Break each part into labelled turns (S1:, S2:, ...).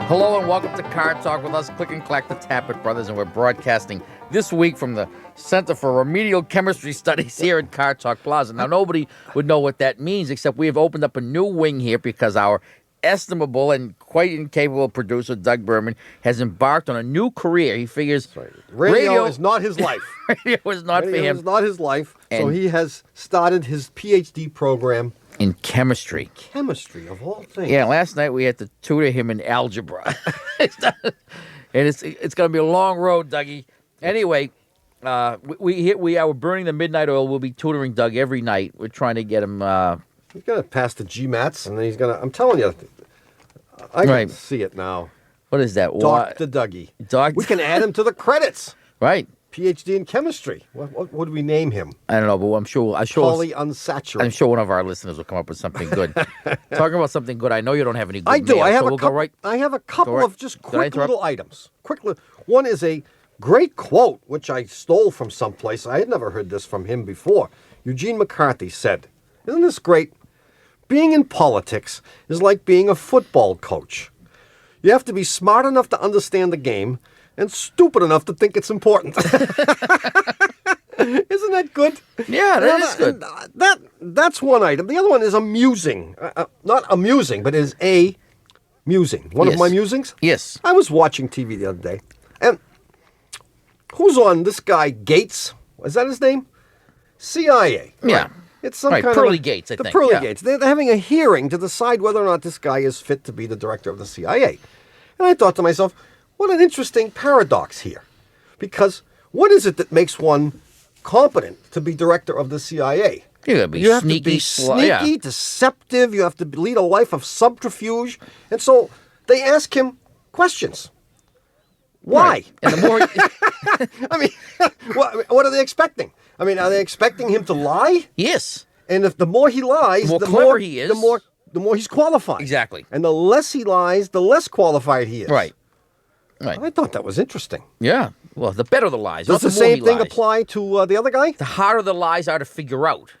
S1: Hello and welcome to Car Talk with us, Click and Clack, the Tappet Brothers, and we're broadcasting this week from the Center for Remedial Chemistry Studies here at Car Talk Plaza. Now, nobody would know what that means, except we have opened up a new wing here because our estimable and quite incapable producer, Doug Berman, has embarked on a new career. He figures
S2: radio is not his life.
S1: Radio is not for him.
S2: Radio is not his life, so he has started his PhD program
S1: in chemistry.
S2: Chemistry, of all things.
S1: Yeah, last night we had to tutor him in algebra. And it's going to be a long road, Dougie. Anyway, we're burning the midnight oil. We'll be tutoring Doug every night. We're trying to get him...
S2: He's going to pass the GMATs, and then he's going to... I'm telling you, I can see it now.
S1: What is that?
S2: Dr. Dougie. We can add him to the credits.
S1: Right.
S2: PhD in chemistry. What would we name him?
S1: I don't know, but I'm sure
S2: polyunsaturated.
S1: I'm sure one of our listeners will come up with something good. Talking about something good, I know you don't have any good
S2: I do.
S1: mail,
S2: I have a
S1: so
S2: couple of just quick little items. One is a great quote, which I stole from someplace. I had never heard this from him before. Eugene McCarthy said, "Isn't this great? Being in politics is like being a football coach. You have to be smart enough to understand the game and stupid enough to think it's important." Isn't that good?
S1: Yeah, that is good.
S2: That's one item. The other one is amusing. Not amusing, but is musing. One of my musings?
S1: Yes.
S2: I was watching TV the other day, and who's on this guy, Gates? Is that his name? CIA.
S1: Yeah.
S2: Right. It's some kind
S1: Pearly
S2: of
S1: Gates, I think.
S2: The Pearly Gates. They're having a hearing to decide whether or not this guy is fit to be the director of the CIA. And I thought to myself, what an interesting paradox here. Because what is it that makes one competent to be director of the CIA?
S1: You have to be
S2: sneaky, deceptive. You have to lead a life of subterfuge. And so they ask him questions. Why?
S1: Right. And the more...
S2: I mean, what are they expecting? I mean, are they expecting him to lie?
S1: Yes.
S2: And if the more he lies,
S1: the more he is,
S2: the more he's qualified.
S1: Exactly.
S2: And the less he lies, the less qualified he is.
S1: Right.
S2: I thought that was interesting.
S1: Yeah. Well, the better the lies.
S2: Does the same thing apply to the other guy?
S1: The harder the lies are to figure out.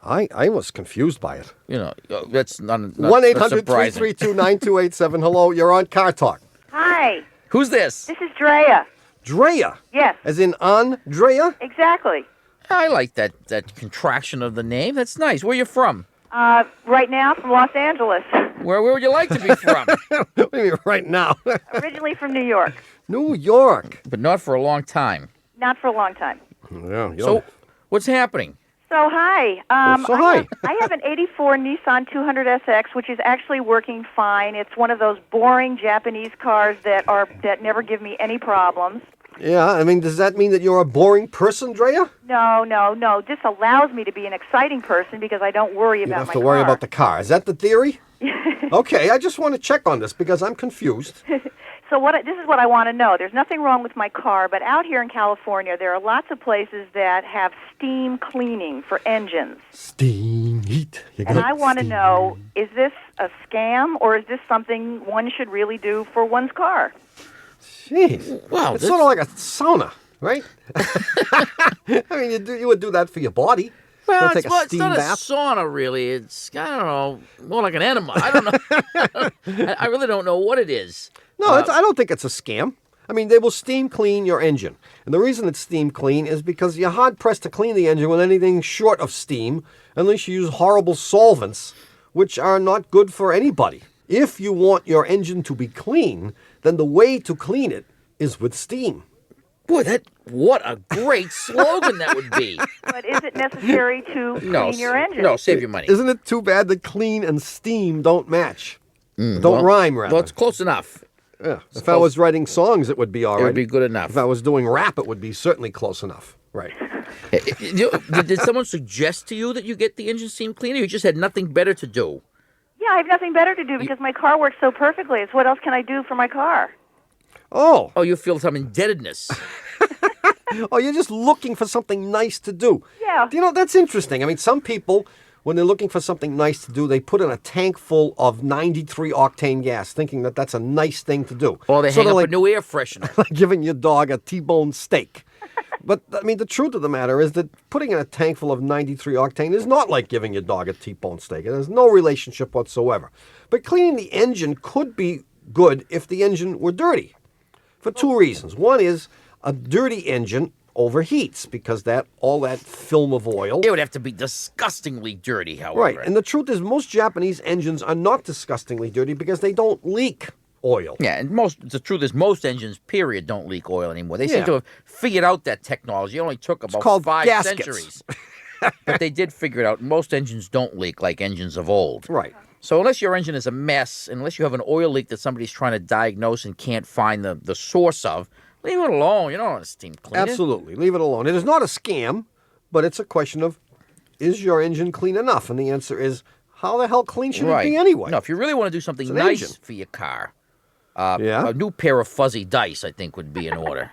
S2: I was confused by it.
S1: You know, that's not
S2: 1-800-332-9287. Hello, you're on Car Talk.
S3: Hi.
S1: Who's this?
S3: This is Drea.
S2: Drea?
S3: Yes.
S2: As in Andrea?
S3: Exactly.
S1: I like that contraction of the name. That's nice. Where are you from?
S3: Right now from Los Angeles.
S1: Where would you like to be from?
S2: What do you mean right now?
S3: Originally from New York.
S2: New York.
S1: But not for a long time.
S3: Not for a long time.
S2: Yeah.
S1: So, what's happening?
S3: So, hi.
S2: Hi.
S3: I have an 84 Nissan 200SX, which is actually working fine. It's one of those boring Japanese cars that never give me any problems.
S2: Yeah, I mean, does that mean that you're a boring person, Drea?
S3: No. This allows me to be an exciting person because I don't worry about my car.
S2: You don't have to worry about the car. Is that the theory? Okay, I just want to check on this because I'm confused.
S3: So this is what I want to know. There's nothing wrong with my car, but out here in California, there are lots of places that have steam cleaning for engines.
S2: Steam heat.
S3: And I want to know, is this a scam or is this something one should really do for one's car?
S2: Jeez.
S1: Wow,
S2: it's sort of like a sauna, right? I mean, you would do that for your body.
S1: Well,
S2: it's
S1: not a sauna, really. It's, I don't know, more like an enema. I don't know. I really don't know what it is.
S2: No, I don't think it's a scam. I mean, they will steam clean your engine. And the reason it's steam clean is because you're hard-pressed to clean the engine with anything short of steam unless you use horrible solvents, which are not good for anybody. If you want your engine to be clean, then the way to clean it is with steam.
S1: Boy, what a great slogan that would be.
S3: But is it necessary to clean your engine?
S1: No, save your money.
S2: Isn't it too bad that clean and steam don't match? Don't rhyme, rather.
S1: Well, it's close enough.
S2: Yeah. If I was writing songs, it would be all right.
S1: It would be good enough.
S2: If I was doing rap, it would be certainly close enough. Right.
S1: Did someone suggest to you that you get the engine steam cleaner? You just had nothing better to do?
S3: Yeah, I have nothing better to do because my car works so perfectly. It's what else can I do for my car?
S2: Oh,
S1: you feel some indebtedness.
S2: Oh, you're just looking for something nice to do.
S3: Yeah.
S2: You know, that's interesting. I mean, some people, when they're looking for something nice to do, they put in a tank full of 93 octane gas, thinking that that's a nice thing to do.
S1: Or they hang up a new air freshener.
S2: Like giving your dog a T-bone steak. But, I mean, the truth of the matter is that putting in a tank full of 93 octane is not like giving your dog a T-bone steak. It has no relationship whatsoever. But cleaning the engine could be good if the engine were dirty, for two reasons. One is a dirty engine overheats because all that film of oil.
S1: It would have to be disgustingly dirty, however.
S2: Right, and the truth is most Japanese engines are not disgustingly dirty because they don't leak oil.
S1: Yeah, and the truth is most engines, period, don't leak oil anymore. They seem
S2: Yeah.
S1: to have figured out that technology. It only took about
S2: called
S1: 5
S2: gaskets.
S1: centuries. But they did figure it out. Most engines don't leak like engines of old.
S2: Right.
S1: So unless your engine is a mess, unless you have an oil leak that somebody's trying to diagnose and can't find the source of, leave it alone. You don't want to steam clean it.
S2: Absolutely. Leave it alone. It is not a scam, but it's a question of, is your engine clean enough? And the answer is, how the hell clean should it be anyway?
S1: No, if you really want to do something
S2: It's an
S1: nice
S2: engine.
S1: for your car,
S2: Yeah?
S1: a new pair of fuzzy dice, I think, would be in order.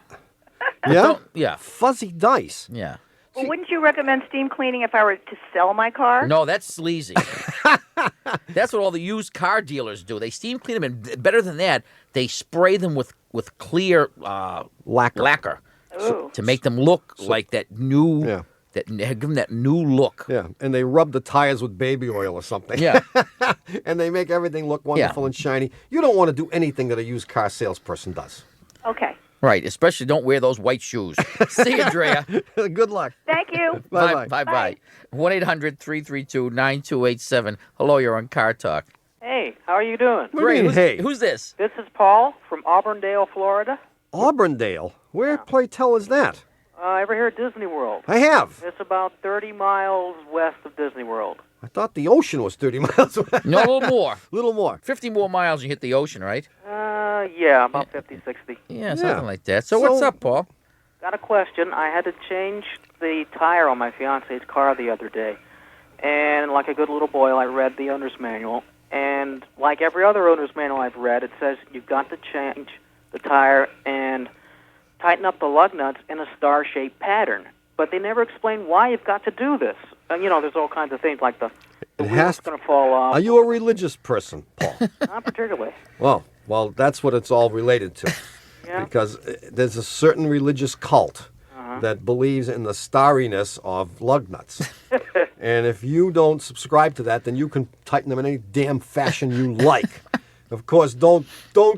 S2: Yeah?
S1: Yeah.
S2: Fuzzy dice.
S1: Yeah.
S3: Well, wouldn't you recommend steam cleaning if I were to sell my car?
S1: No, that's sleazy. That's what all the used car dealers do. They steam clean them, and better than that, they spray them with clear lacquer
S3: Ooh.
S1: to make them look like that new,
S2: Yeah.
S1: give them that new look.
S2: Yeah, and they rub the tires with baby oil or something.
S1: Yeah.
S2: And they make everything look wonderful and shiny. You don't want to do anything that a used car salesperson does.
S3: Okay.
S1: Right, especially don't wear those white shoes. See you, Drea.
S2: Good luck.
S3: Thank you.
S2: Bye-bye.
S1: Bye-bye. 1-800-332-9287. Hello, you're on Car Talk.
S4: Hey, how are you doing?
S2: What do you mean, hey?
S1: Who's this?
S4: This is Paul from Auburndale, Florida.
S2: Auburndale. Where, pray tell, is that?
S4: Ever hear of Disney World?
S2: I have.
S4: It's about 30 miles west of Disney World.
S2: I thought the ocean was 30 miles away.
S1: No, a little more.
S2: Little more.
S1: 50 more miles and you hit the ocean, right?
S4: Yeah, about 50, 60.
S1: Yeah, something like that. So what's up, Paul?
S4: Got a question. I had to change the tire on my fiance's car the other day. And like a good little boy, I read the owner's manual. And like every other owner's manual I've read, it says you've got to change the tire and tighten up the lug nuts in a star-shaped pattern. But they never explain why you've got to do this. And, there's all kinds of things like the wheel's going to fall off.
S2: Are you a religious person, Paul?
S4: Not particularly.
S2: Well, that's what it's all related to.
S4: Yeah.
S2: Because there's a certain religious cult that believes in the starriness of lug nuts. And if you don't subscribe to that, then you can tighten them in any damn fashion you like. Of course, don't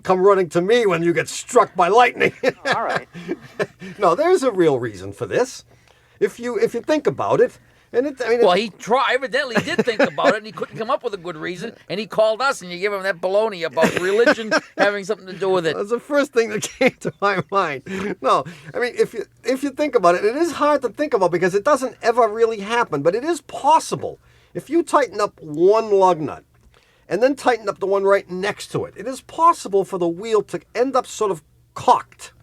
S2: come running to me when you get struck by lightning.
S4: All right.
S2: No, there's a real reason for this. If you think about it, and
S1: Well, he evidently did think about it, and he couldn't come up with a good reason, and he called us, and you give him that baloney about religion having something to do with it.
S2: that's the first thing that came to my mind. No, I mean, if you think about it, it is hard to think about because it doesn't ever really happen, but it is possible. If you tighten up one lug nut and then tighten up the one right next to it, it is possible for the wheel to end up sort of cocked.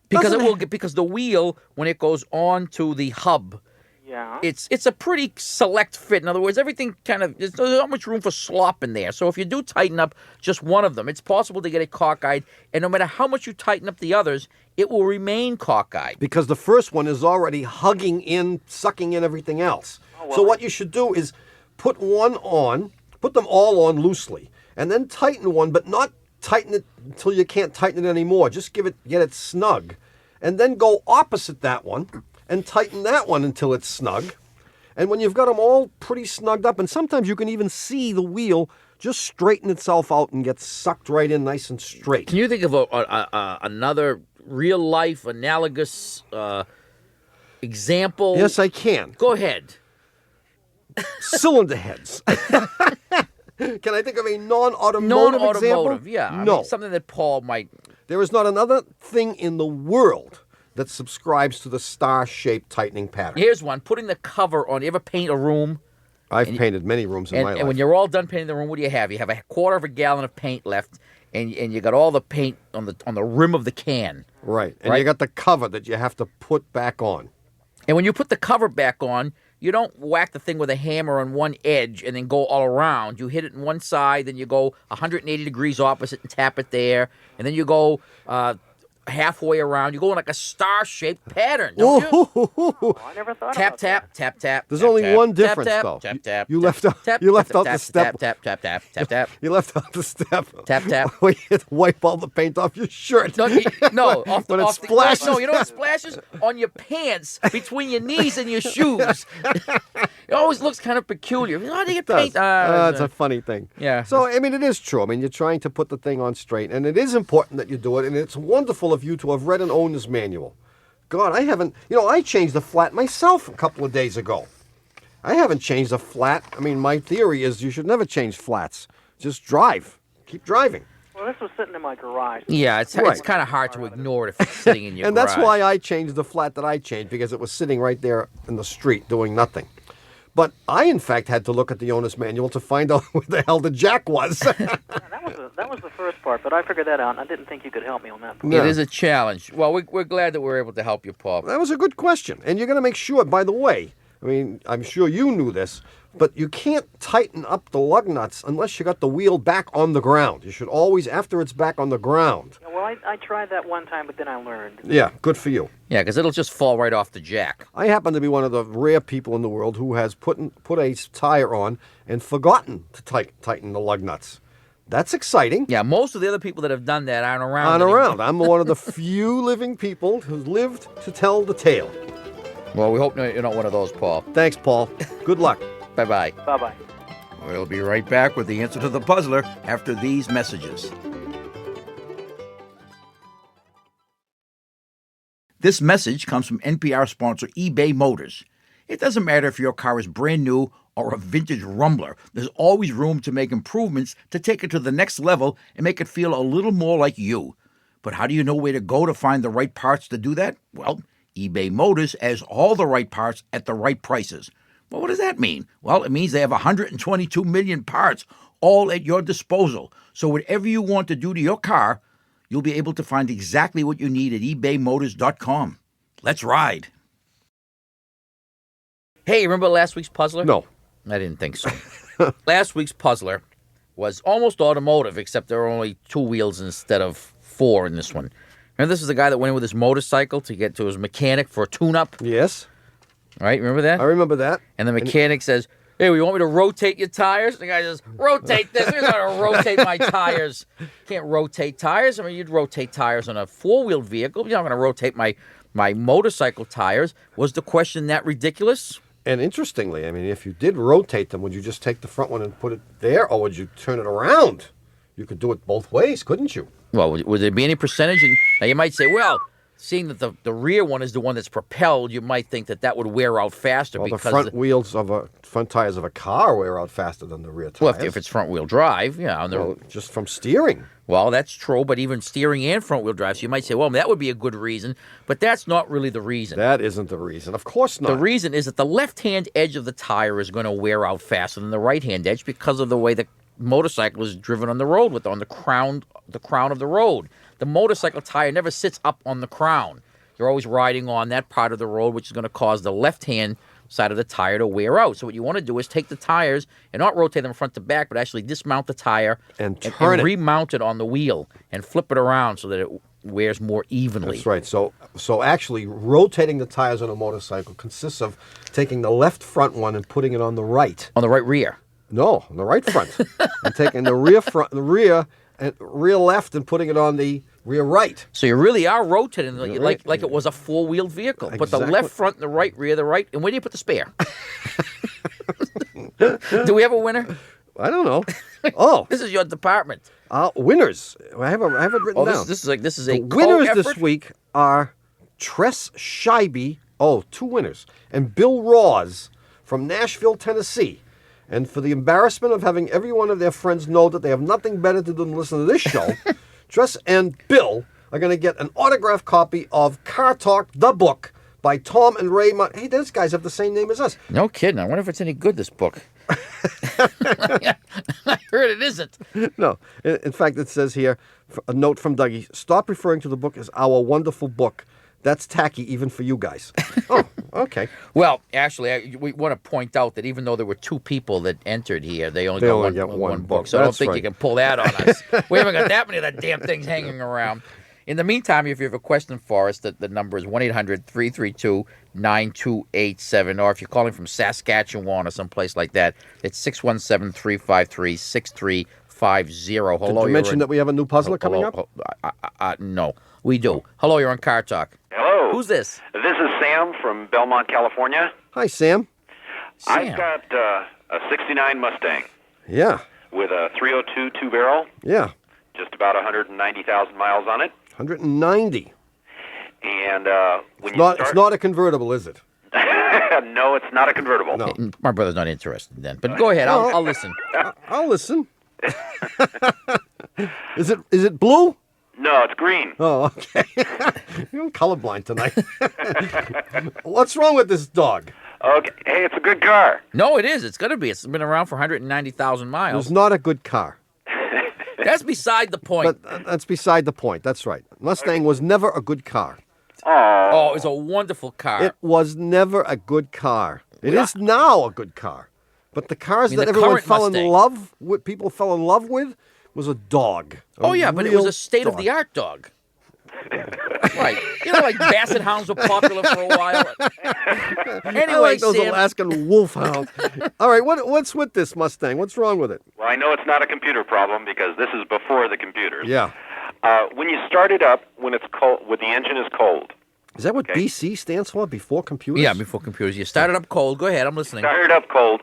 S1: Because
S2: Doesn't
S1: because the wheel, when it goes onto the hub,
S4: Yeah.
S1: it's a pretty select fit. In other words, everything there's not much room for slop in there. So if you do tighten up just one of them, it's possible to get it cockeyed. And no matter how much you tighten up the others, it will remain cockeyed.
S2: Because the first one is already hugging in, sucking in everything else. So what you should do is put them all on loosely, and then tighten one, but not tighten it until you can't tighten it anymore. Just get it snug, and then go opposite that one and tighten that one until it's snug. And when you've got them all pretty snugged up, and sometimes you can even see the wheel just straighten itself out and get sucked right in nice and straight.
S1: Can you think of another real life analogous example?
S2: Yes, I can.
S1: Go ahead.
S2: Cylinder heads. Can I think of a non-automotive example?
S1: Non-automotive, yeah. I
S2: No.
S1: mean, something that Paul might.
S2: There is not another thing in the world that subscribes to the star-shaped tightening pattern.
S1: Here's one: putting the cover on. You ever paint a room?
S2: I've painted many rooms in my life.
S1: And when you're all done painting the room, what do you have? You have a quarter of a gallon of paint left, and you got all the paint on the rim of the can.
S2: Right. And
S1: Right.
S2: you got the cover that you have to put back on.
S1: And when you put the cover back on, you don't whack the thing with a hammer on one edge and then go all around. You hit it on one side, then you go 180 degrees opposite and tap it there, and then you go halfway around. You go in like a star-shaped pattern, don't you?
S4: Oh, I never thought
S1: Tap,
S4: about
S1: tap, tap, tap.
S2: There's
S1: tap,
S2: only
S1: tap,
S2: one
S1: tap,
S2: difference,
S1: tap,
S2: though.
S1: Tap, tap.
S2: You
S1: tap,
S2: left out-
S1: tap,
S2: you left
S1: tap,
S2: out the
S1: tap,
S2: step.
S1: Tap, tap, tap, tap, tap.
S2: You left out the step.
S1: Tap, tap.
S2: Where you had to wipe all the paint off your shirt.
S1: No, no, off the,
S2: When it
S1: off the,
S2: splashes.
S1: no, you know what splashes? On your pants, between your knees and your shoes. It always looks kind of peculiar. How do you get paint?
S2: It's a funny thing.
S1: Yeah.
S2: So, I mean, it is true. I mean, you're trying to put the thing on straight, and it is important that you do it, and it's wonderful of you to have read an owner's manual. God, I haven't, I changed the flat myself a couple of days ago. I haven't changed a flat. I mean, my theory is you should never change flats. Just drive. Keep driving.
S4: Well, this was sitting in my garage.
S1: Yeah, it's
S2: Right.
S1: kind of hard to ignore it if it's sitting in your
S2: And
S1: garage.
S2: that's why I changed the flat that I changed, because it was sitting right there in the street doing nothing. But I, in fact, had to look at the owner's manual to find out where the hell the jack was.
S4: Yeah, that was the first part, but I figured that out, and I didn't think you could help me on that.
S2: No.
S1: It is a challenge. Well, we're glad that we're able to help you, Paul.
S2: That was a good question. And you're going to make sure, by the way, I mean, I'm sure you knew this, but you can't tighten up the lug nuts unless you got the wheel back on the ground. You should always, after it's back on the ground.
S4: Yeah, well, I tried that one time, but then I learned.
S2: Yeah, good for you.
S1: Yeah, because it'll just fall right off the jack.
S2: I happen to be one of the rare people in the world who has put a tire on and forgotten to tighten the lug nuts. That's exciting.
S1: Yeah, most of the other people that have done that aren't around.
S2: On
S1: anymore.
S2: around. I'm one of the few living people who's lived to tell the tale.
S1: Well, we hope you're not one of those, Paul.
S2: Thanks, Paul. Good luck.
S1: Bye-bye.
S4: Bye-bye.
S5: We'll be right back with the answer to the puzzler after these messages. This message comes from NPR sponsor eBay Motors. It doesn't matter if your car is brand new or a vintage rumbler. There's always room to make improvements to take it to the next level and make it feel a little more like you. But how do you know where to go to find the right parts to do that? Well, eBay Motors has all the right parts at the right prices. Well, what does that mean? Well, it means they have 122 million parts all at your disposal. So whatever you want to do to your car, you'll be able to find exactly what you need at ebaymotors.com. Let's ride.
S1: Hey, remember last week's puzzler?
S2: No.
S1: I didn't think so. Last week's puzzler was almost automotive, except there were only 2 wheels instead of 4 in this one. Remember, this is the guy that went in with his motorcycle to get to his mechanic for a tune-up?
S2: Yes,
S1: Right? Remember that?
S2: I remember that.
S1: And the mechanic says, hey, you want me to rotate your tires? The guy says, rotate this. You're going to rotate my tires. Can't rotate tires. I mean, you'd rotate tires on a 4-wheeled vehicle. You're not going to rotate my motorcycle tires. Was the question that ridiculous?
S2: And interestingly, I mean, if you did rotate them, would you just take the front one and put it there, or would you turn it around? You could do it both ways, couldn't you?
S1: Well, would there be any percentage? Now, you might say, well, seeing that the rear one is the one that's propelled, you might think that would wear out faster.
S2: Well,
S1: because
S2: the front tires of a car wear out faster than the rear tires.
S1: well, if it's front-wheel drive, yeah. And
S2: Well, just from steering.
S1: well, that's true, but even steering and front-wheel drive, so you might say, well, that would be a good reason, but that's not really the reason.
S2: That isn't the reason. Of course not.
S1: The reason is that the left-hand edge of the tire is going to wear out faster than the right-hand edge because of the way the motorcycle is driven on the road on the crown of the road. The motorcycle tire never sits up on the crown. You're always riding on that part of the road, which is going to cause the left-hand side of the tire to wear out. So what you want to do is take the tires and not rotate them front to back, but actually dismount the tire
S2: And turn it.
S1: remount it on the wheel and flip it around so that it wears more evenly.
S2: That's right. So actually, rotating the tires on a motorcycle consists of taking the left front one and putting it on the right.
S1: On the right rear.
S2: No, on the right front. And taking the rear left and putting it on the rear right.
S1: So you really are rotating
S2: Right.
S1: like it was a 4-wheeled vehicle. Put the
S2: Exactly.
S1: left front and the right rear, the right, and where do you put the spare? Do we have a winner?
S2: I don't know. Oh,
S1: This is your department.
S2: winners. I have it written
S1: Oh,
S2: down.
S1: this is a
S2: The winners
S1: co-effort?
S2: this week are Tress Scheibe. Oh, 2 winners. And Bill Rawes from Nashville, Tennessee. And for the embarrassment of having every one of their friends know that they have nothing better to do than listen to this show, Tress and Bill are going to get an autographed copy of Car Talk, the book, by Tom and Ray. Hey, those guys have the same name as us.
S1: No kidding. I wonder if it's any good, this book. I heard it isn't.
S2: No. In fact, it says here, a note from Dougie, stop referring to the book as our wonderful book. That's tacky even for you guys. Oh, okay.
S1: Well, actually, we want to point out that even though there were 2 people that entered here, they only got one book. So I don't
S2: That's
S1: think
S2: right.
S1: you can pull that on us. We haven't got that many of the damn things hanging around. In the meantime, if you have a question for us, the number is 1-800-332-9287. Or if you're calling from Saskatchewan or someplace like that, it's 617-353-6350. Hello,
S2: Did you mention that we have a new puzzler coming up?
S1: No, we do. Hello, you're on Car Talk.
S6: Hello.
S1: Who's this?
S6: This is Sam from Belmont, California.
S2: Hi, Sam.
S1: Sam.
S6: I've got a 69 Mustang
S2: Yeah.
S6: with a 302 two-barrel,
S2: Yeah.
S6: just about 190,000 miles on it.
S2: 190.
S6: And when you
S2: It's
S6: start...
S2: not a convertible, is it?
S6: No, it's not a convertible.
S2: No.
S1: My brother's not interested then. But go ahead. I'll listen.
S2: I'll listen. Is it blue?
S6: No, it's green.
S2: Oh, okay. You're colorblind tonight. What's wrong with this dog?
S6: Okay. Hey, it's a good car.
S1: No, it is. It's going to be. It's been around for 190,000 miles.
S2: It's not a good car.
S1: That's beside the point.
S2: But that's beside the point. That's right. Mustang was never a good car.
S1: Oh, it's a wonderful car.
S2: It was never a good car. It is now a good car. But the cars
S1: mean,
S2: that
S1: the
S2: everyone
S1: current
S2: fell in
S1: Mustang.
S2: love with, people fell in love with, was a dog.
S1: Oh, yeah, but it was
S2: real
S1: a state-of-the-art dog. Right. You know, like Basset Hounds were popular for a while. Anyway,
S2: I like those
S1: Sam,
S2: Alaskan wolfhounds. All right, what's with this Mustang? What's wrong with it?
S6: Well, I know it's not a computer problem because this is before the computers.
S2: Yeah.
S6: When you start it up, when it's cold, when the engine is cold,
S2: Is that what BC stands for? Before computers?
S1: yeah, before computers. You started up cold. Go ahead. I'm listening.
S6: start it up cold,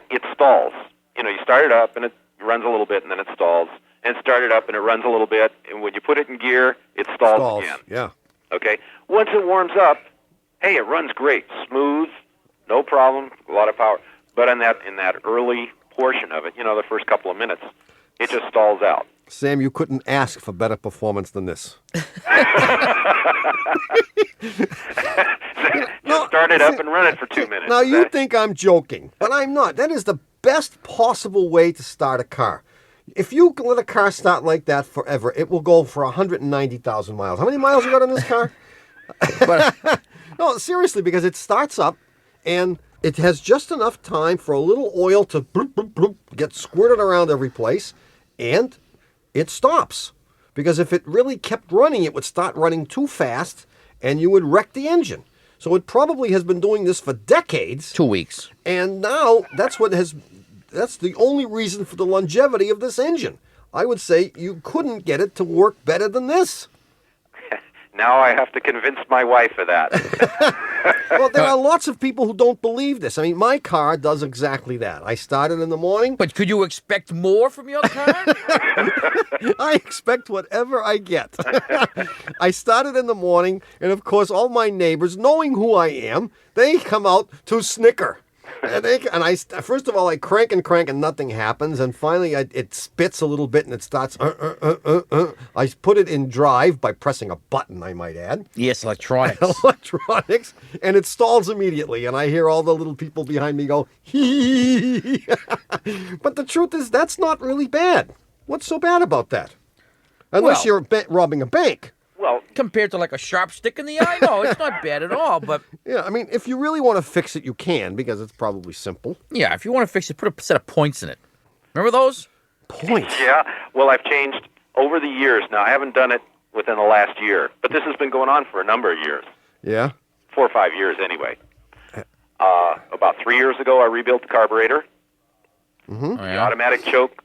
S6: it stalls. You know, you start it up and it runs a little bit and then it stalls. And start it up and it runs a little bit. And when you put it in gear, it stalls again.
S2: Yeah.
S6: Okay? Once it warms up, hey, it runs great. Smooth, no problem, a lot of power. But in that early portion of it, you know, the first couple of minutes, it just stalls out.
S2: Sam, you couldn't ask for better performance than this.
S6: Just start it up and run it for 2 minutes.
S2: Now, you think I'm joking, but I'm not. That is the best possible way to start a car. If you let a car start like that forever, it will go for 190,000 miles. How many miles you got on this car? No, seriously, because it starts up and it has just enough time for a little oil to bloop, bloop, bloop, get squirted around every place, and it stops. Because if it really kept running, it would start running too fast and you would wreck the engine. So it probably has been doing this for decades.
S1: 2 weeks.
S2: And now that's the only reason for the longevity of this engine. I would say you couldn't get it to work better than this.
S6: Now I have to convince my wife of that.
S2: Well, there are lots of people who don't believe this. I mean, my car does exactly that. I start it in the morning.
S1: But could you expect more from your car?
S2: I expect whatever I get. I start it in the morning, and of course, all my neighbors, knowing who I am, they come out to snicker. First of all, I crank and nothing happens, and finally it spits a little bit and it starts. I put it in drive by pressing a button, I might add.
S1: Yes, electronics.
S2: Electronics, and it stalls immediately, and I hear all the little people behind me go, hee. But the truth is, that's not really bad. What's so bad about that? Unless
S1: Well-
S2: you're robbing a bank.
S6: Well,
S1: Compared to like a sharp stick in the eye? No, it's not bad at all. But
S2: Yeah, I mean, if you really want to fix it, you can, because it's probably simple.
S1: yeah, if you want to fix it, put a set of points in it. Remember those?
S2: Points.
S6: yeah. Well, I've changed over the years. Now, I haven't done it within the last year, but this has been going on for a number of years.
S2: Yeah?
S6: 4 or 5 years, anyway. About 3 years ago, I rebuilt the carburetor.
S1: Oh,
S6: The
S1: yeah.
S6: automatic choke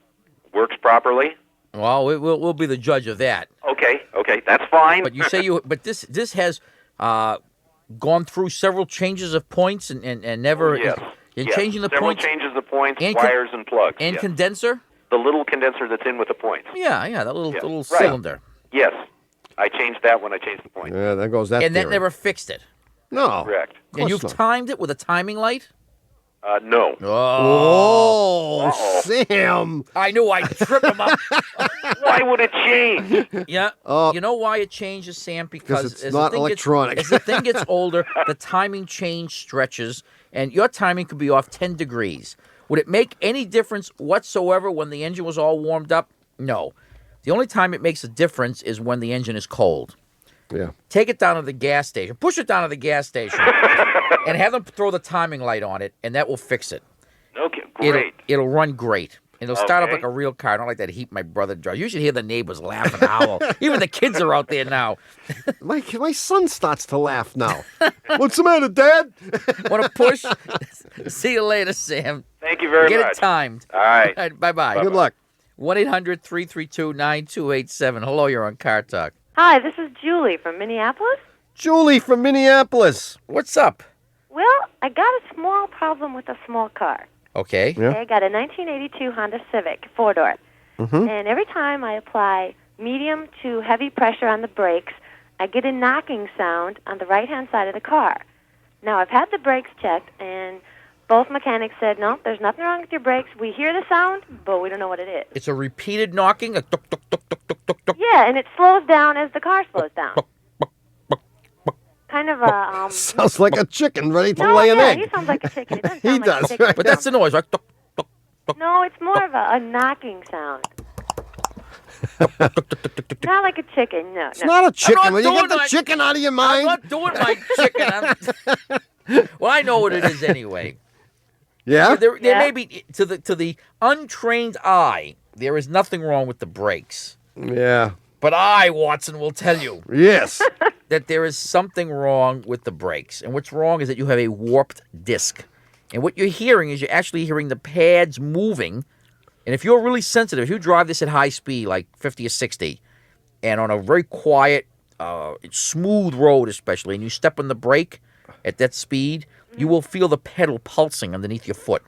S6: works properly.
S1: Well, we'll be the judge of that.
S6: Okay, that's fine.
S1: But you say but this has gone through several changes of points and never.
S6: Yes.
S1: And
S6: Yes.
S1: changing the
S6: Several
S1: points
S6: changes of points,
S1: and
S6: wires and plugs.
S1: and
S6: yes.
S1: condenser.
S6: The little condenser that's in with the points.
S1: Yeah, that little
S6: Yeah,
S1: little
S6: right.
S1: cylinder.
S6: Yes, I changed that when I changed the points.
S2: Yeah, there goes that
S1: And that
S2: theory.
S1: never fixed it.
S2: No.
S6: Correct.
S1: And you've
S2: not.
S1: timed it with a timing light?
S6: No.
S2: Oh,
S6: Uh-oh.
S2: Sam.
S1: I knew I'd trip him up.
S6: Why would it change?
S1: Yeah. You know why it changes, Sam? Because
S2: it's
S1: as
S2: not
S1: the thing
S2: electronic.
S1: As the thing gets older, the timing change stretches, and your timing could be off 10 degrees. Would it make any difference whatsoever when the engine was all warmed up? No. The only time it makes a difference is when the engine is cold.
S2: Yeah.
S1: Take it down to the gas station. Push it down to the gas station. And have them throw the timing light on it, and that will fix it.
S6: Okay, great.
S1: It'll run great. And it'll start up
S6: Okay.
S1: like a real car. I don't like that heat my brother drives. You should hear the neighbors laugh and howl. Even the kids are out there now.
S2: My son starts to laugh now. What's the matter, Dad?
S1: Want to push? See you later, Sam.
S6: Thank you very
S1: Get
S6: much.
S1: it timed.
S6: All right.
S1: Bye-bye.
S2: Good luck.
S1: 1-800-332-9287. Hello, you're on Car Talk.
S7: Hi, this is Julie from Minneapolis.
S2: Julie from Minneapolis.
S1: What's up?
S7: Well, I got a small problem with a small car.
S1: Okay.
S2: Yeah.
S7: I got a 1982 Honda Civic, four-door. And every time I apply medium to heavy pressure on the brakes, I get a knocking sound on the right-hand side of the car. Now, I've had the brakes checked, and both mechanics said, no, there's nothing wrong with your brakes. We hear the sound, but we don't know what it is.
S1: It's a repeated knocking, a tuk, tuk, tuk, tuk, tuk, tuk, tuk.
S7: Yeah, and it slows down as the car slows down. Kind of a...
S2: Sounds like a chicken ready to
S7: no,
S2: lay an
S7: yeah,
S2: egg.
S7: he sounds like a chicken. It doesn't
S2: He
S7: sound like
S2: does,
S7: a chicken.
S2: right.
S1: But that's the noise, right? Tuk, tuk, tuk.
S7: No, it's more of a knocking sound. Not like a chicken, no.
S2: It's not a chicken.
S1: not
S2: Will you get
S1: doing
S2: the
S1: my-
S2: chicken out of your
S1: I'm
S2: mind?
S1: not doing my chicken. Well, I know what it is anyway.
S2: Yeah?
S1: There
S7: Yeah.
S1: may be to the untrained eye, there is nothing wrong with the brakes.
S2: Yeah.
S1: But I, Watson, will tell you
S2: Yes.
S1: that there is something wrong with the brakes. And what's wrong is that you have a warped disc. And what you're hearing is you're actually hearing the pads moving. And if you're really sensitive, if you drive this at high speed, like 50 or 60, and on a very quiet, smooth road especially, and you step on the brake at that speed, you will feel the pedal pulsing underneath your foot.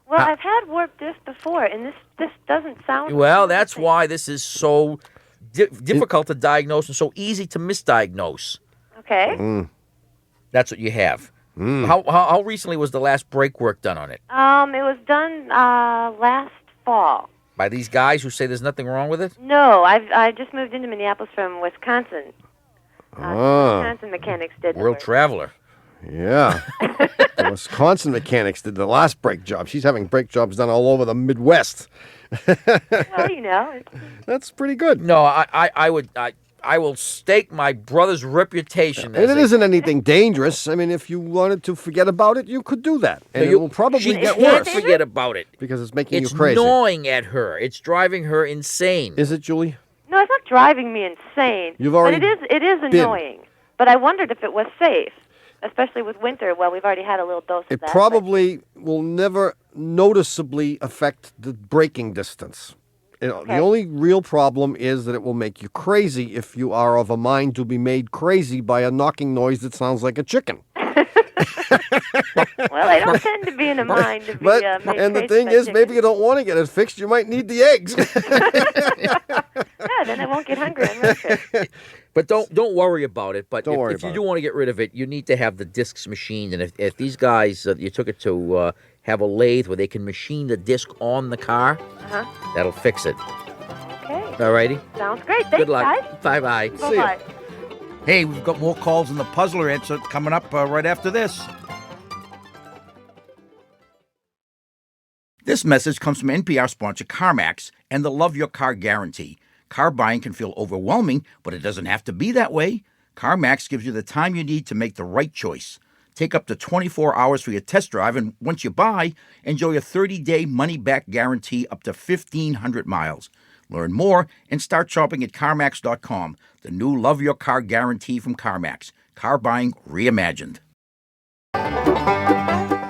S7: Well, I've had warped disc before, and this doesn't sound...
S1: Well, that's why this is so difficult to diagnose and so easy to misdiagnose.
S7: Okay.
S1: That's what you have. How recently was the last brake work done on it?
S7: It was done last fall.
S1: By these guys who say there's nothing wrong with it?
S7: No, I just moved into Minneapolis from Wisconsin. Wisconsin mechanics did the
S1: World
S7: work.
S1: traveler.
S2: Yeah. The Wisconsin mechanics did the last brake job. She's having brake jobs done all over the Midwest.
S7: Well, you know.
S2: That's pretty good.
S1: No, I will stake my brother's reputation.
S2: And it isn't anything dangerous. I mean, if you wanted to forget about it, you could do that. And it will probably
S1: she
S2: get
S1: can't
S2: worse
S1: forget about it.
S2: because it's making
S1: It's
S2: you crazy.
S1: gnawing at her. It's driving her insane.
S2: Is it, Julie?
S7: No, it's not driving me insane.
S2: You've already
S7: But it is annoying. But I wondered if it was safe, especially with winter. Well, we've already had a little dose of
S2: It
S7: that.
S2: probably will never noticeably affect the braking distance. You know,
S7: Okay.
S2: The only real problem is that it will make you crazy if you are of a mind to be made crazy by a knocking noise that sounds like a chicken.
S7: Well, I don't tend to be in a mind to be
S2: But
S7: made
S2: and the
S7: crazy
S2: thing
S7: by
S2: is,
S7: chickens.
S2: maybe you don't want to get it fixed. You might need the eggs.
S7: Yeah, then I won't get hungry on road trips.
S1: But don't worry about it. But
S2: Don't worry
S1: if you
S2: about
S1: do
S2: it.
S1: want to get rid of it, you need to have the discs machined. And if these guys, you took it to have a lathe where they can machine the disc on the car, that'll fix it.
S7: Okay.
S1: All righty?
S7: Sounds great. Thanks,
S1: Good luck.
S7: guys.
S1: Bye-bye.
S7: Bye-bye.
S5: Hey, we've got more calls in the puzzler answer coming up right after this. This message comes from NPR sponsor CarMax and the Love Your Car Guarantee. Car buying can feel overwhelming, but it doesn't have to be that way. CarMax gives you the time you need to make the right choice. Take up to 24 hours for your test drive, and once you buy, enjoy a 30-day money-back guarantee up to 1,500 miles. Learn more and start shopping at CarMax.com. The new Love Your Car Guarantee from CarMax. Car buying reimagined.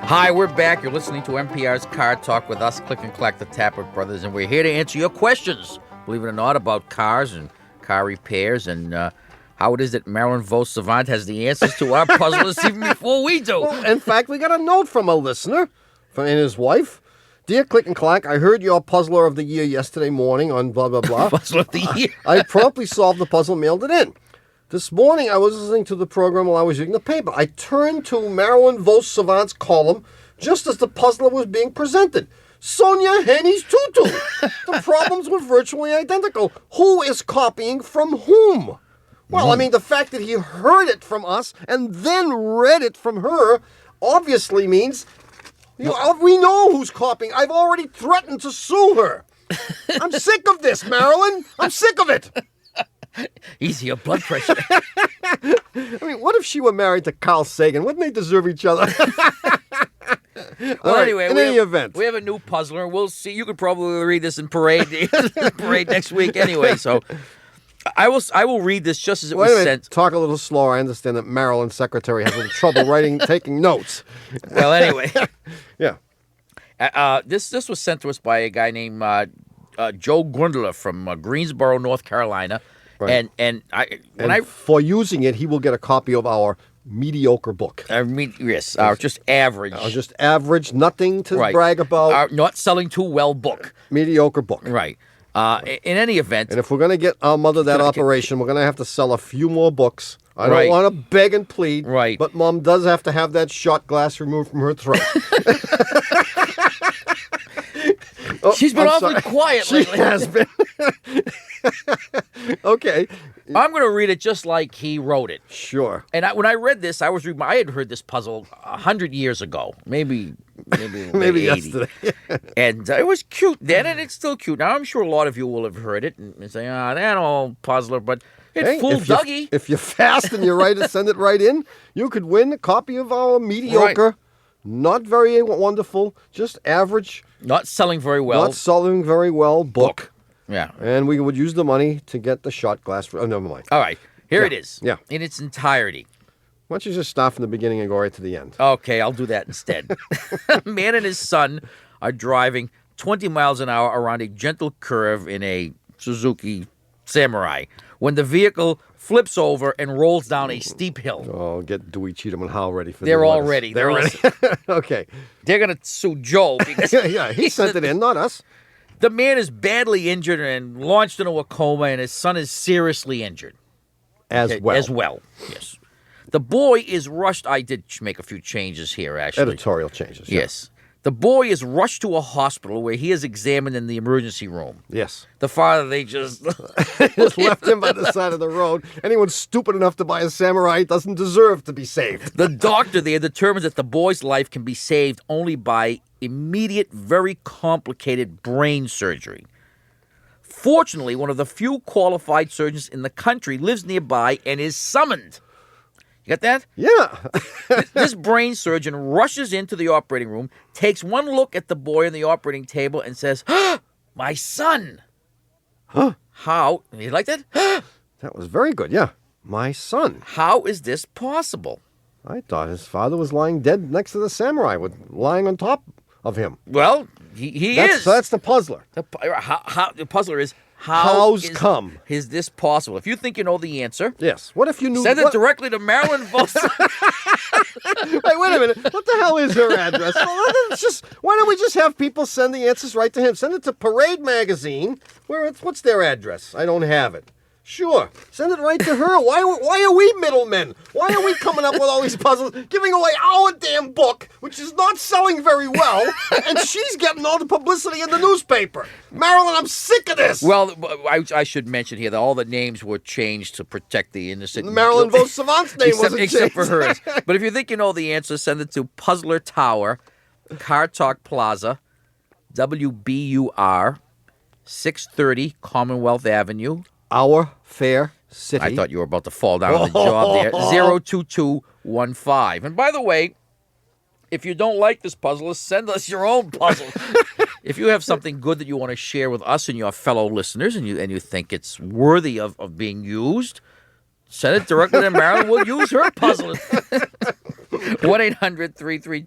S1: Hi, we're back. You're listening to NPR's Car Talk with us, Click and Clack, the Tappert Brothers, and we're here to answer your questions, believe it or not, about cars and car repairs and how it is that Marilyn Vos Savant has the answers to our puzzles even before we do.
S2: Well, in fact, we got a note from a listener and his wife. Dear Click and Clack, I heard your Puzzler of the Year yesterday morning on blah, blah, blah.
S1: Puzzle of the year.
S2: I promptly solved the puzzle, mailed it in. This morning, I was listening to the program while I was reading the paper. I turned to Marilyn Vos Savant's column just as the puzzler was being presented. Sonia Henny's tutu. The problems were virtually identical. Who is copying from whom? Well, I mean, the fact that he heard it from us and then read it from her obviously means we know who's copying. I've already threatened to sue her. I'm sick of this, Marilyn. I'm sick of it.
S1: Easy, your blood pressure.
S2: I mean, what if she were married to Carl Sagan? Wouldn't they deserve each other?
S1: Well,
S2: right,
S1: anyway,
S2: in any event.
S1: we have a new puzzler. We'll see. You could probably read this in parade next week anyway. So I will read this just as it
S2: Wait
S1: was
S2: a minute.
S1: sent.
S2: Talk a little slower. I understand that Marilyn's secretary has a little trouble taking notes.
S1: Well, anyway,
S2: Yeah.
S1: this was sent to us by a guy named Joe Grundler from Greensboro, North Carolina.
S2: Right.
S1: And
S2: For using it, he will get a copy of our mediocre book.
S1: I mean, yes, just average.
S2: Just average, nothing to
S1: Right.
S2: brag about.
S1: Our not selling too well book.
S2: Mediocre book.
S1: Right. In any event,
S2: And if we're going to get our mother that
S1: Gonna get-
S2: operation, we're going to have to sell a few more books. I
S1: Right.
S2: don't want to beg and plead.
S1: Right.
S2: But Mom does have to have that shot glass removed from her throat. Oh,
S1: she's been
S2: I'm
S1: awfully
S2: sorry.
S1: quiet
S2: She
S1: lately.
S2: has been. Okay.
S1: I'm going to read it just like he wrote it.
S2: Sure.
S1: And when I read this, I had heard this puzzle 100 years ago, maybe
S2: Maybe
S1: 80.
S2: yesterday.
S1: And it was cute then, and it's still cute now. I'm sure a lot of you will have heard it and say, that old puzzler, but it
S2: Hey,
S1: fooled
S2: if you-
S1: Dougie.
S2: If you're fast and you're right to send it right in, you could win a copy of our mediocre, not very wonderful, just average,
S1: Not selling very well.
S2: not selling very well book.
S1: Yeah.
S2: And we would use the money to get the shot glass. Oh, never mind.
S1: All right. Here
S2: Yeah,
S1: it is.
S2: yeah.
S1: In its entirety.
S2: Why don't you just start from the beginning and go right to the end?
S1: Okay, I'll do that instead. A man and his son are driving 20 miles an hour around a gentle curve in a Suzuki Samurai when the vehicle flips over and rolls down a steep hill.
S2: Oh, get Dewey, Cheatham, and Hal ready for
S1: They're
S2: the
S1: all
S2: letters.
S1: ready.
S2: They're
S1: They're
S2: ready. Okay.
S1: They're going to sue Joe because
S2: Yeah, he sent it in, not us.
S1: the man is badly injured and launched into a coma, and his son is seriously injured.
S2: As well.
S1: As well, yes. The boy is rushed. I did make a few changes here, actually.
S2: Editorial changes. yeah.
S1: Yes. The boy is rushed to a hospital where he is examined in the emergency room.
S2: Yes.
S1: The father, they just...
S2: Just left him by the side of the road. Anyone stupid enough to buy a Samurai doesn't deserve to be saved.
S1: The doctor there determines that the boy's life can be saved only by immediate, very complicated brain surgery. Fortunately, one of the few qualified surgeons in the country lives nearby and is summoned. You got that?
S2: Yeah.
S1: This brain surgeon rushes into the operating room, takes one look at the boy on the operating table, and says, "My son."
S2: Huh?
S1: How? You like that?
S2: That was very good. Yeah. My son.
S1: How is this possible?
S2: I thought his father was lying dead next to the Samurai, lying on top of him.
S1: Well, he is.
S2: So that's the puzzler.
S1: The puzzler is
S2: How's come?
S1: Is this possible? If you think you know the answer,
S2: Yes. What if you knew?
S1: send it
S2: what-
S1: directly to Marilyn Vosa.
S2: Hey, wait a minute. What the hell is her address? Well, why don't we just have people send the answers right to him? Send it to Parade Magazine. What's their address? I don't have it. Sure. Send it right to her. Why are we middlemen? Why are we coming up with all these puzzles, giving away our damn book, which is not selling very well, and she's getting all the publicity in the newspaper? Marilyn, I'm sick of this.
S1: Well, I should mention here that all the names were changed to protect the innocent.
S2: Marilyn Vos Savant's name wasn't
S1: except for
S2: changed.
S1: hers. But if you think you know the answer, send it to Puzzler Tower, Car Talk Plaza, WBUR, 630 Commonwealth Avenue.
S2: Our fair city.
S1: I thought you were about to fall down on the job there. 02215. And by the way, if you don't like this puzzle, send us your own puzzle. If you have something good that you want to share with us and your fellow listeners, and you think it's worthy of being used, send it directly to Marilyn. We'll use her puzzle.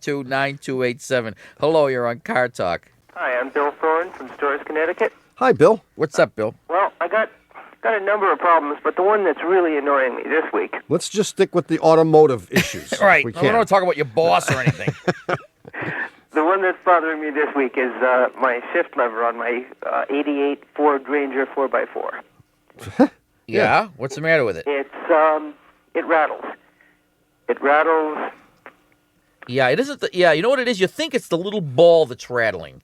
S1: 1-800-332-9287. Hello, you're on Car Talk.
S8: Hi, I'm Bill Thorne from Storrs, Connecticut.
S2: Hi, Bill.
S1: What's up, Bill?
S8: Well, I got a number of problems, but the one that's really annoying me this week.
S2: Let's just stick with the automotive issues.
S1: All right.
S2: We
S1: I don't
S2: can.
S1: want to talk about your boss or anything.
S8: The one that's bothering me this week is my shift lever on my 88 Ford Ranger 4x4.
S1: Yeah? What's the matter with it?
S8: It rattles. It rattles.
S1: Yeah, it isn't. You know what it is? You think it's the little ball that's rattling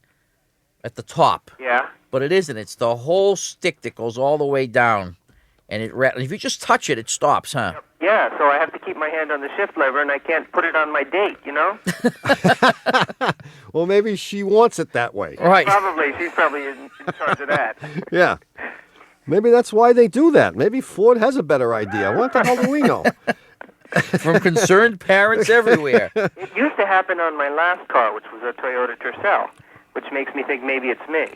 S1: at the top.
S8: Yeah.
S1: But it isn't. It's the whole stick that goes all the way down, and it rattles. If you just touch it, it stops, huh?
S8: Yeah, so I have to keep my hand on the shift lever, and I can't put it on my date, you know?
S2: Well, maybe she wants it that way.
S1: Right.
S8: She's probably in charge of that.
S2: Yeah. Maybe that's why they do that. Maybe Ford has a better idea. What the hell do we know?
S1: from concerned parents everywhere.
S8: It used to happen on my last car, which was a Toyota Tercel, which makes me think maybe it's me.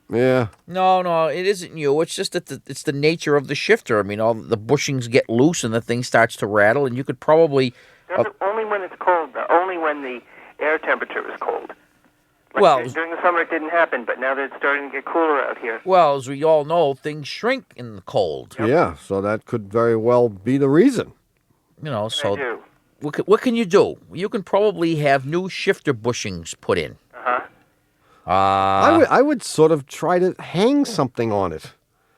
S2: Yeah.
S1: No, it isn't you. It's just that it's the nature of the shifter. I mean, all the bushings get loose and the thing starts to rattle, and you could probably...
S8: Only when it's cold, though. Only when the air temperature is cold. Like
S1: Well-
S8: during the summer it didn't happen, but now that it's starting to get cooler out here.
S1: Well, as we all know, things shrink in the cold.
S2: Yeah, so that could very well be the reason.
S1: You know,
S8: I
S1: so
S8: do.
S1: what can you do? You can probably have new shifter bushings put in.
S8: Uh-huh.
S2: I would sort of try to hang something on it.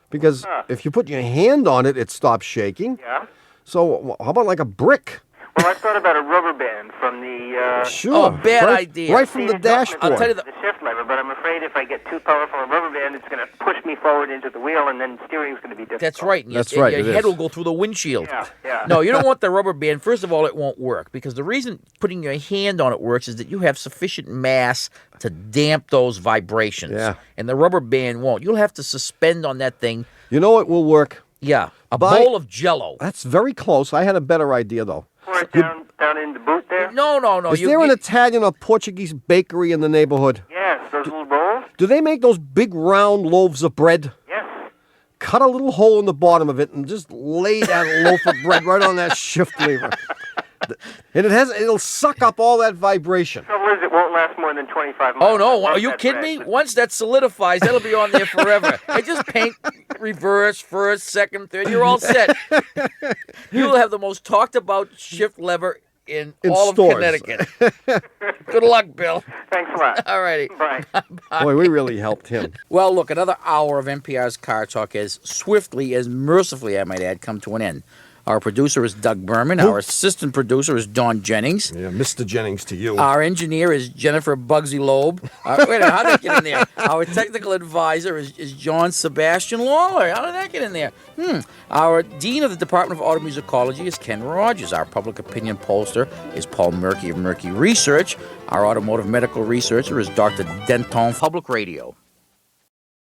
S2: Because if you put your hand on it, it stops shaking.
S8: Yeah?
S2: So how about like a brick?
S8: Well, I thought about a rubber band from the...
S2: Sure.
S1: Oh, bad
S2: right,
S1: idea.
S2: Right from the dashboard.
S1: I'll tell you
S8: the shift lever, but I'm afraid if I get too powerful a rubber band, it's going to push me forward into the wheel, and then steering's going to be difficult.
S1: That's right. and
S2: That's
S1: your,
S2: right,
S1: Your
S2: it
S1: head
S2: is.
S1: will go through the windshield.
S8: Yeah.
S1: No, you don't want the rubber band. First of all, it won't work because the reason putting your hand on it works is that you have sufficient mass to damp those vibrations.
S2: Yeah.
S1: And the rubber band won't. You'll have to suspend on that thing.
S2: You know it will work.
S1: Yeah. A
S2: Buy-
S1: bowl of Jell-O.
S2: That's very close. I had a better idea, though.
S8: Pour it down in the boot there?
S1: No.
S2: Is there an Italian or Portuguese bakery in the neighborhood?
S8: Yes, those little bowls?
S2: Do they make those big round loaves of bread?
S8: Yes.
S2: Cut a little hole in the bottom of it and just lay that loaf of bread right on that shift lever. And it'll suck up all that vibration.
S8: Trouble is, it won't last more than 25 minutes.
S1: Oh, no.
S8: I
S1: Are
S8: love
S1: you
S8: that
S1: kidding
S8: bread.
S1: me? Once that solidifies, that'll be on there forever. They just paint reverse, first, second, third. You're all set. You'll have the most talked about shift lever in all
S2: stores.
S1: of Connecticut. Good luck, Bill.
S8: Thanks a lot.
S1: All righty.
S8: Bye.
S2: Boy, we really helped him.
S1: Well, look, another hour of NPR's Car Talk has swiftly, as mercifully, I might add, come to an end. Our producer is Doug Berman. Our assistant producer is Dawn Jennings.
S2: Yeah, Mr. Jennings to you.
S1: Our engineer is Jennifer Bugsy Loeb. Wait a minute, how did that get in there? Our technical advisor is John Sebastian Lawler. How did that get in there? Our dean of the Department of Automusicology is Ken Rogers. Our public opinion pollster is Paul Murky of Murky Research. Our automotive medical researcher is Dr. Denton. Public Radio.